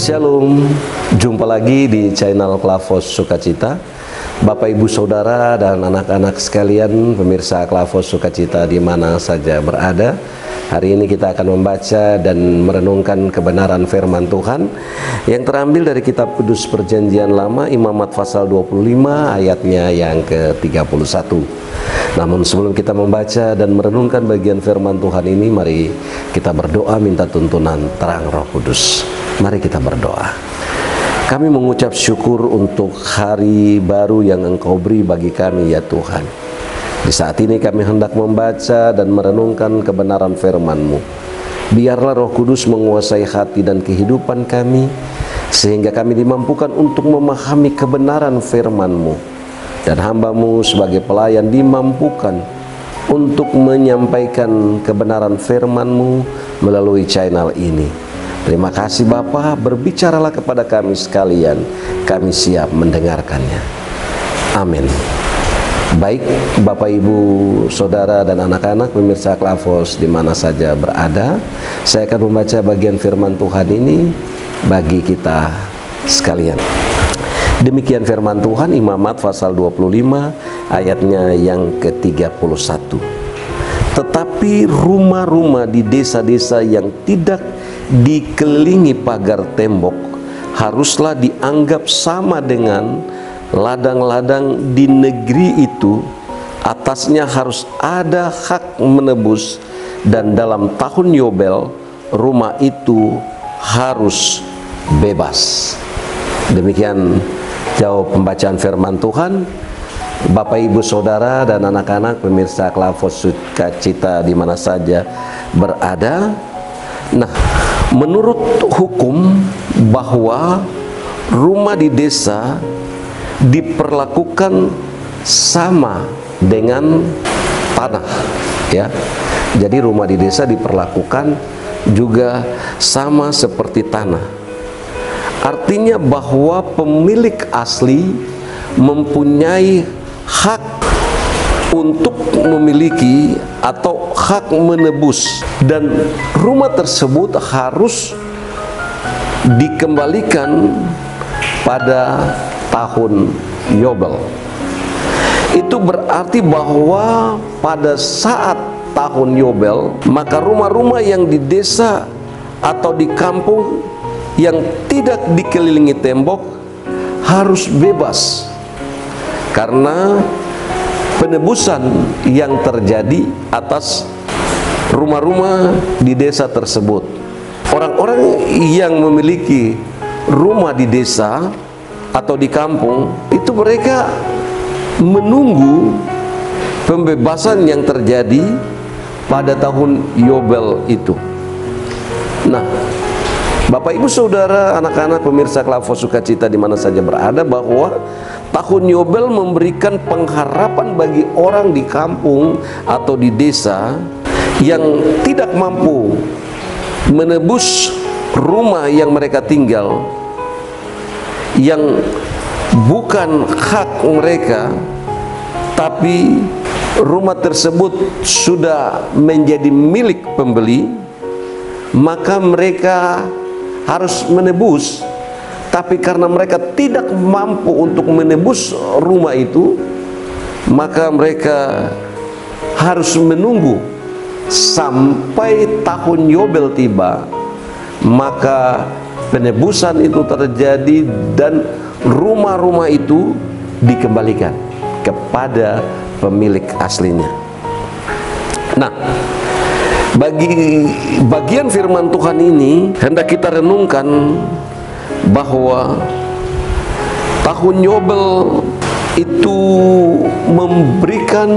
Shalom, jumpa lagi di channel Klavos Sukacita. Bapak Ibu Saudara dan anak-anak sekalian, pemirsa Klavos Sukacita di mana saja berada. Hari ini kita akan membaca dan merenungkan kebenaran firman Tuhan yang terambil dari kitab Kudus Perjanjian Lama, Imamat pasal 25 ayatnya yang ke-31. Namun sebelum kita membaca dan merenungkan bagian firman Tuhan ini, mari kita berdoa minta tuntunan terang Roh Kudus. Mari kita berdoa. Kami mengucap syukur untuk hari baru yang Engkau beri bagi kami ya Tuhan. Di saat ini kami hendak membaca dan merenungkan kebenaran firman-Mu. Biarlah Roh Kudus menguasai hati dan kehidupan kami, sehingga kami dimampukan untuk memahami kebenaran firman-Mu. Dan hamba-Mu sebagai pelayan dimampukan untuk menyampaikan kebenaran firman-Mu melalui channel ini. Terima kasih Bapa, berbicaralah kepada kami sekalian, kami siap mendengarkannya. Amin. Baik Bapak Ibu Saudara dan anak-anak pemirsa Klavos di mana saja berada, saya akan membaca bagian firman Tuhan ini bagi kita sekalian. Demikian firman Tuhan, Imamat pasal 25 ayatnya yang ke-31. Tetapi rumah-rumah di desa-desa yang tidak dikelilingi pagar tembok haruslah dianggap sama dengan ladang-ladang di negeri itu. Atasnya harus ada hak menebus, dan dalam tahun Yobel rumah itu harus bebas. Demikian jauh pembacaan firman Tuhan. Bapak Ibu Saudara dan anak-anak pemirsa Klavos Sukacita di mana saja berada. Nah, menurut hukum bahwa rumah di desa diperlakukan sama dengan tanah, ya. Jadi rumah di desa diperlakukan juga sama seperti tanah. Artinya bahwa pemilik asli mempunyai hak untuk memiliki atau hak menebus, dan rumah tersebut harus dikembalikan pada tahun Yobel. Itu berarti bahwa pada saat tahun Yobel, maka rumah-rumah yang di desa atau di kampung yang tidak dikelilingi tembok harus bebas, karena penebusan yang terjadi atas rumah-rumah di desa tersebut. Orang-orang yang memiliki rumah di desa atau di kampung itu mereka menunggu pembebasan yang terjadi pada tahun Yobel itu. Nah, Bapak Ibu Saudara, anak-anak pemirsa Klavos Sukacita di mana saja berada, bahwa tahun Yobel memberikan pengharapan bagi orang di kampung atau di desa yang tidak mampu menebus rumah yang mereka tinggal, yang bukan hak mereka, tapi rumah tersebut sudah menjadi milik pembeli, maka mereka harus menebus. Tapi karena mereka tidak mampu untuk menebus rumah itu, maka mereka harus menunggu sampai tahun Yobel tiba, maka penebusan itu terjadi dan rumah-rumah itu dikembalikan kepada pemilik aslinya. Nah, bagi bagian firman Tuhan ini hendak kita renungkan bahwa tahun Yobel itu memberikan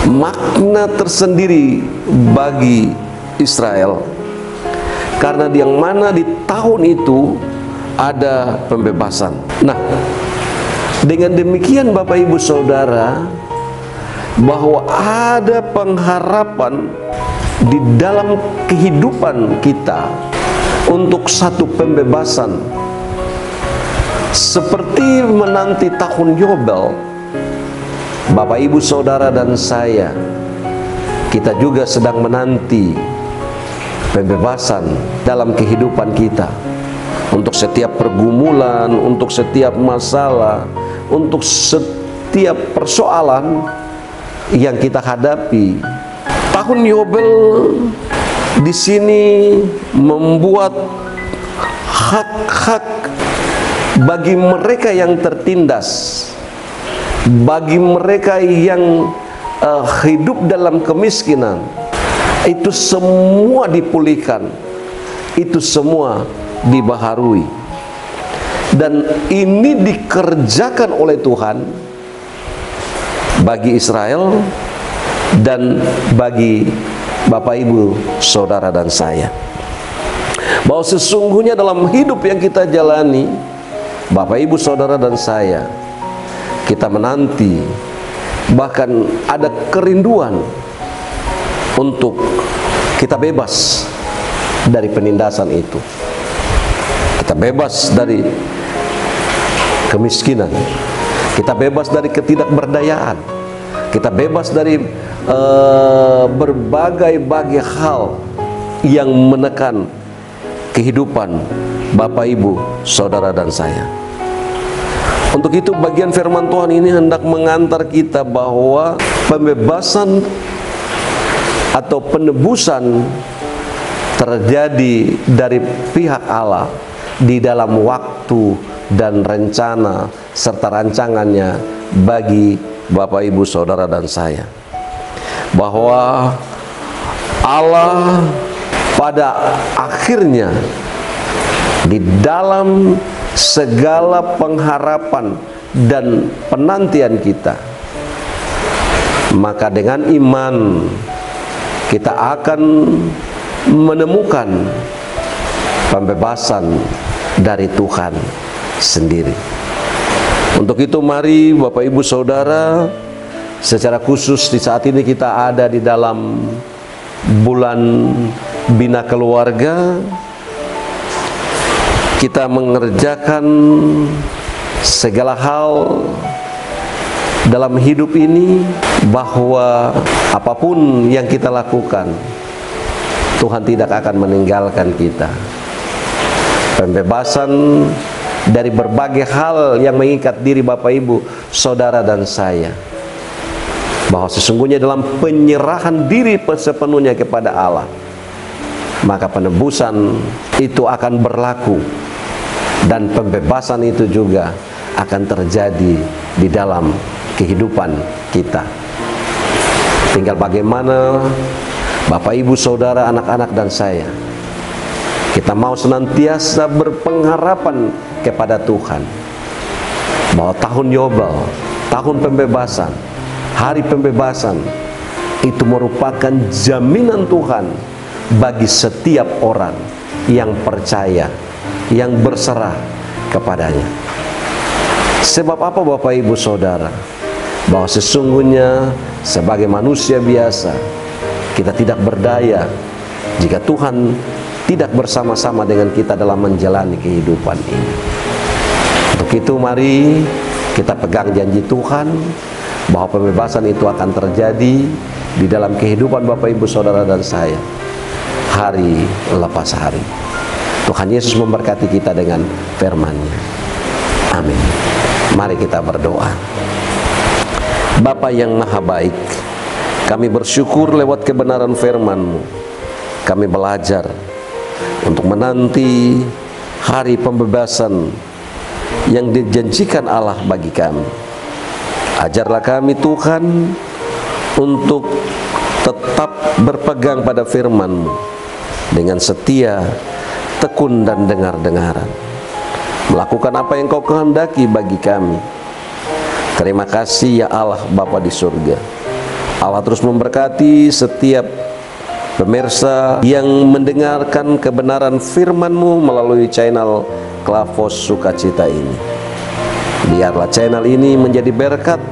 makna tersendiri bagi Israel, karena yang mana di tahun itu ada pembebasan. Nah, dengan demikian Bapak Ibu Saudara, bahwa ada pengharapan di dalam kehidupan kita untuk satu pembebasan seperti menanti tahun Yobel. Bapak Ibu Saudara dan saya, kita juga sedang menanti pembebasan dalam kehidupan kita. untuk setiap pergumulan, untuk setiap masalah, untuk setiap persoalan yang kita hadapi. Tahun Yobel di sini membuat hak-hak bagi mereka yang tertindas, bagi mereka yang hidup dalam kemiskinan, itu semua dipulihkan, itu semua dibaharui. Dan ini dikerjakan oleh Tuhan bagi Israel dan bagi Bapak Ibu, Saudara dan saya, bahwa sesungguhnya dalam hidup yang kita jalani, Bapak Ibu, Saudara dan saya, kita menanti, bahkan ada kerinduan untuk kita bebas dari penindasan itu. Kita bebas dari kemiskinan, kita bebas dari ketidakberdayaan, kita bebas dari berbagai hal yang menekan kehidupan Bapak Ibu, Saudara dan saya. Untuk itu bagian firman Tuhan ini hendak mengantar kita bahwa pembebasan atau penebusan terjadi dari pihak Allah di dalam waktu dan rencana serta rancangannya bagi Bapak Ibu, Saudara dan saya. Bahwa Allah pada akhirnya di dalam segala pengharapan dan penantian kita, maka dengan iman kita akan menemukan pembebasan dari Tuhan sendiri. Untuk itu mari Bapak Ibu Saudara, secara khusus di saat ini kita ada di dalam bulan Bina Keluarga, kita mengerjakan segala hal dalam hidup ini, bahwa apapun yang kita lakukan, Tuhan tidak akan meninggalkan kita. Pembebasan dari berbagai hal yang mengikat diri Bapak Ibu, Saudara dan saya, bahwa sesungguhnya dalam penyerahan diri sepenuhnya kepada Allah, maka penebusan itu akan berlaku, dan pembebasan itu juga akan terjadi di dalam kehidupan kita. Tinggal bagaimana Bapak Ibu Saudara, anak-anak dan saya, kita mau senantiasa berpengharapan kepada Tuhan, bahwa tahun Yobel, tahun pembebasan, hari pembebasan itu merupakan jaminan Tuhan bagi setiap orang yang percaya, yang berserah kepadanya. Sebab apa Bapak Ibu Saudara? Bahwa sesungguhnya sebagai manusia biasa, kita tidak berdaya jika Tuhan tidak bersama-sama dengan kita dalam menjalani kehidupan ini. Untuk itu mari kita pegang janji Tuhan bahwa pembebasan itu akan terjadi di dalam kehidupan Bapak Ibu Saudara dan saya, hari lepas hari. Tuhan Yesus memberkati kita dengan firman-Nya. Amin. Mari kita berdoa. Bapa yang Maha Baik, kami bersyukur lewat kebenaran firman-Mu, kami belajar untuk menanti hari pembebasan yang dijanjikan Allah bagi kami. Ajarlah kami Tuhan untuk tetap berpegang pada firman-Mu dengan setia, tekun dan dengar-dengaran, melakukan apa yang Kau kehendaki bagi kami. Terima kasih ya Allah Bapa di surga. Allah terus memberkati setiap pemirsa yang mendengarkan kebenaran firman-Mu melalui channel Klavos Sukacita ini. Biarlah channel ini menjadi berkat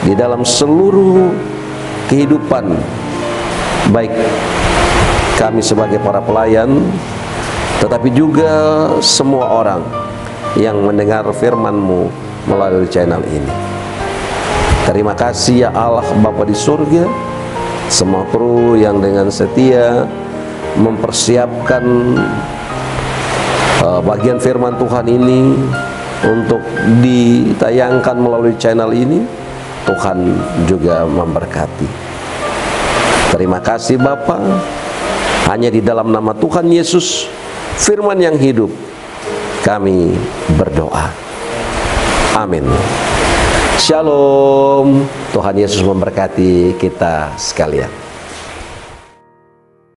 di dalam seluruh kehidupan, baik kami sebagai para pelayan, tetapi juga semua orang yang mendengar firman-Mu melalui channel ini. Terima kasih ya Allah Bapa di surga. Semua kru yang dengan setia mempersiapkan bagian firman Tuhan ini untuk ditayangkan melalui channel ini. Tuhan juga memberkati. Terima kasih Bapa. Hanya di dalam nama Tuhan Yesus, firman yang hidup, kami berdoa. Amin. Shalom. Tuhan Yesus memberkati kita sekalian.